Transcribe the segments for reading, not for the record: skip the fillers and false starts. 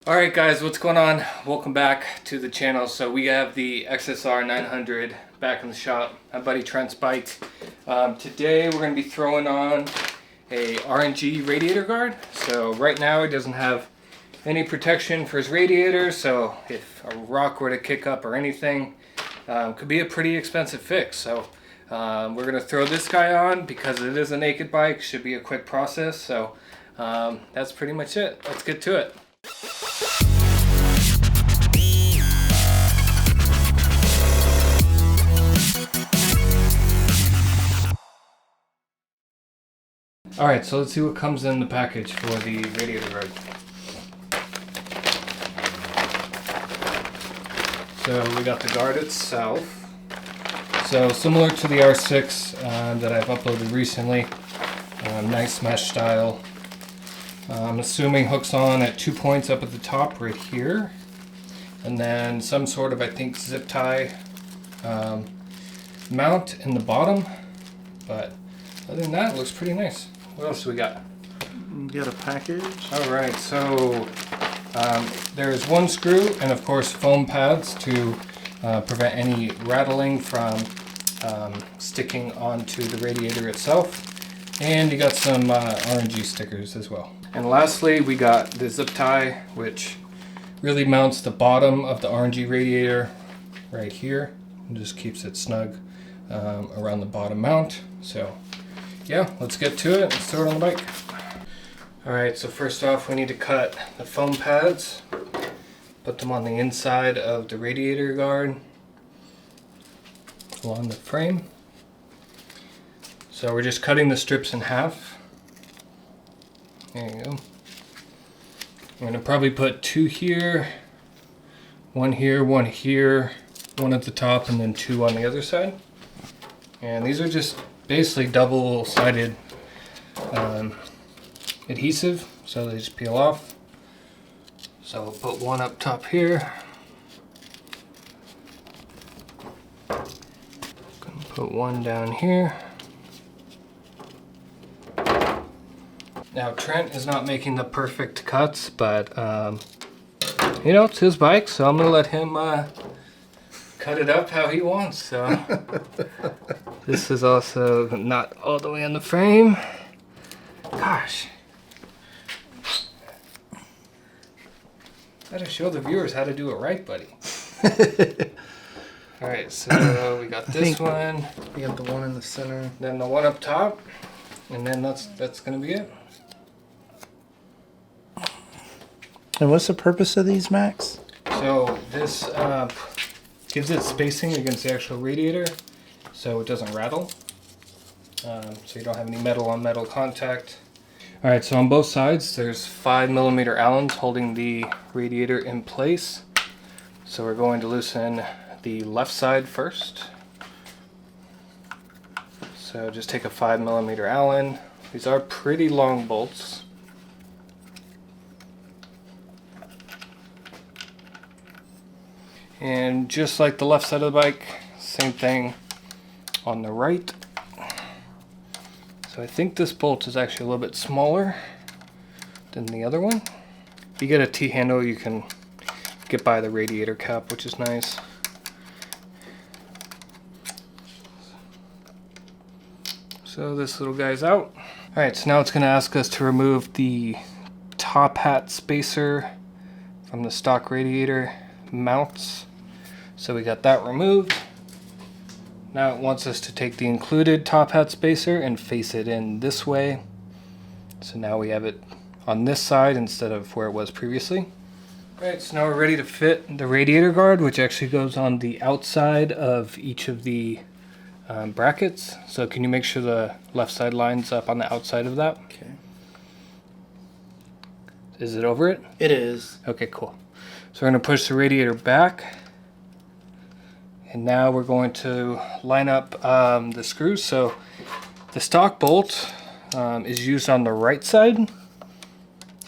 Alright guys, what's going on? Welcome back to the channel. So we have the XSR900 back in the shop, my buddy Trent's bike. Today we're going to be throwing on a R&G Radiator Guard. So right now he doesn't have any protection for his radiator, so if a rock were to kick up or anything, could be a pretty expensive fix. So we're going to throw this guy on because it is a naked bike, should be a quick process. So that's pretty much it. Let's get to it. Alright, so let's see what comes in the package for the radiator guard. So we got the guard itself. So similar to the R6 that I've uploaded recently, nice mesh style. I'm assuming hooks on at 2 points up at the top right here. And then some sort of, I think, zip tie mount in the bottom. But other than that, it looks pretty nice. What else do we got? We got a package. Alright, so there's one screw and of course foam pads to prevent any rattling from sticking onto the radiator itself. And you got some R&G stickers as well. And lastly, we got the zip tie, which really mounts the bottom of the R&G radiator right here and just keeps it snug around the bottom mount. So yeah, let's get to it. Let's throw it on the bike. Alright, so first off we need to cut the foam pads, put them on the inside of the radiator guard along the frame. So we're just cutting the strips in half. There you go. I'm going to probably put two here, one here, one here, one at the top, and then two on the other side. And these are just basically double-sided adhesive, so they just peel off. So we'll put one up top here. Gonna put one down here. Now Trent is not making the perfect cuts, but you know, it's his bike, so I'm gonna let him cut it up how he wants. So this is also not all the way on the frame. Gosh. Gotta show the viewers how to do it right, buddy. Alright, so we got this one. We got the one in the center. Then the one up top. And then that's gonna be it. And what's the purpose of these, Max? So this gives it spacing against the actual radiator so it doesn't rattle. So you don't have any metal on metal contact. Alright, so on both sides there's 5mm Allens holding the radiator in place. So we're going to loosen the left side first. So just take a 5mm Allen. These are pretty long bolts. And just like the left side of the bike, same thing on the right. So I think this bolt is actually a little bit smaller than the other one. If you get a T-handle, you can get by the radiator cap, which is nice. So this little guy's out. Alright, so now it's going to ask us to remove the top hat spacer from the stock radiator mounts. So we got that removed. Now it wants us to take the included top hat spacer and face it in this way. So now we have it on this side instead of where it was previously. Alright, so now we're ready to fit the radiator guard, which actually goes on the outside of each of the brackets. So can you make sure the left side lines up on the outside of that? Okay. Is it over it? It is. Okay, cool. So we're going to push the radiator back. And now we're going to line up the screws. So the stock bolt is used on the right side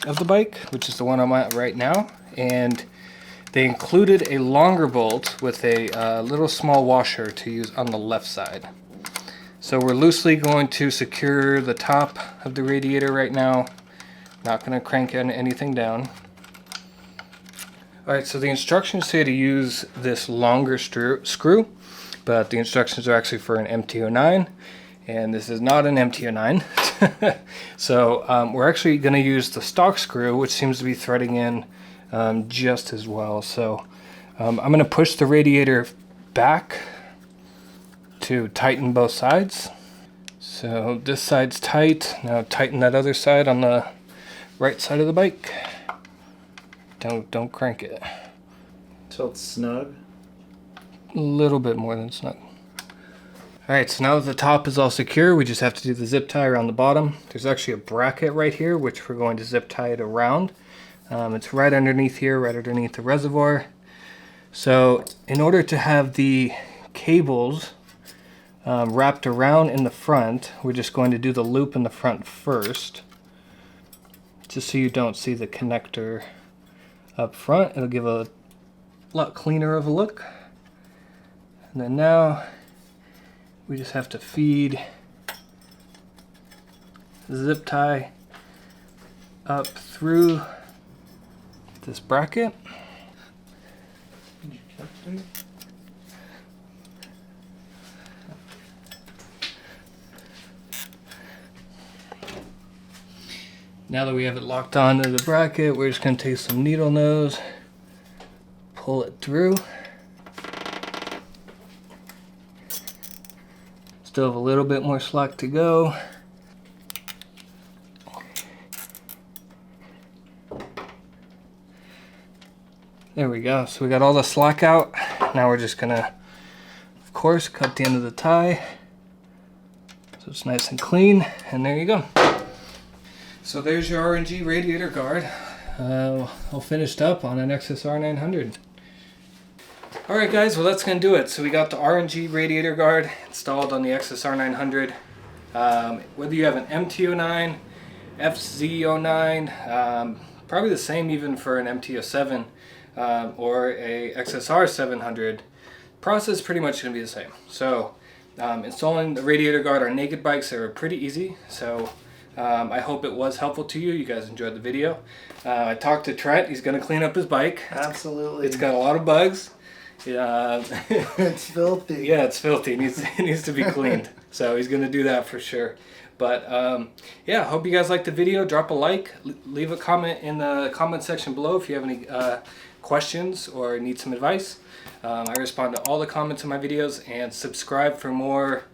of the bike, which is the one I'm at right now. And they included a longer bolt with a little small washer to use on the left side. So we're loosely going to secure the top of the radiator right now. Not going to crank anything down. Alright, so the instructions say to use this longer screw, but the instructions are actually for an MT09, and this is not an MT09. So we're actually going to use the stock screw, which seems to be threading in just as well. So I'm going to push the radiator back to tighten both sides. So this side's tight. Now tighten that other side on the right side of the bike. Don't crank it. Till it's snug. A little bit more than snug. Alright, so now that the top is all secure, we just have to do the zip tie around the bottom. There's actually a bracket right here, which we're going to zip tie it around. It's right underneath here, right underneath the reservoir. So in order to have the cables wrapped around in the front, we're just going to do the loop in the front first, just so you don't see the connector up front. It'll give a lot cleaner of a look. And then now we just have to feed the zip tie up through this bracket. Now that we have it locked onto the bracket, we're just going to take some needle nose, pull it through. Still have a little bit more slack to go. There we go. So we got all the slack out. Now we're just going to, of course, cut the end of the tie so it's nice and clean. And there you go. So there's your R&G Radiator Guard, all finished up on an XSR900. Alright guys, well that's going to do it. So we got the R&G Radiator Guard installed on the XSR900. Whether you have an MT09, FZ09, probably the same even for an MT07 or a XSR700, process is pretty much going to be the same. So installing the Radiator Guard on naked bikes are pretty easy. So I hope it was helpful to you. You guys enjoyed the video. I talked to Trent. He's going to clean up his bike. Absolutely. It's got a lot of bugs. It's filthy. Yeah, it's filthy. It needs to be cleaned. So he's going to do that for sure. But yeah, hope you guys liked the video. Drop a like. Leave a comment in the comment section below if you have any questions or need some advice. I respond to all the comments in my videos, and subscribe for more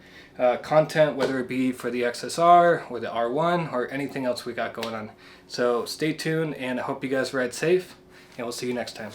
content, whether it be for the XSR or the R1 or anything else we got going on. So stay tuned, and I hope you guys ride safe, and we'll see you next time.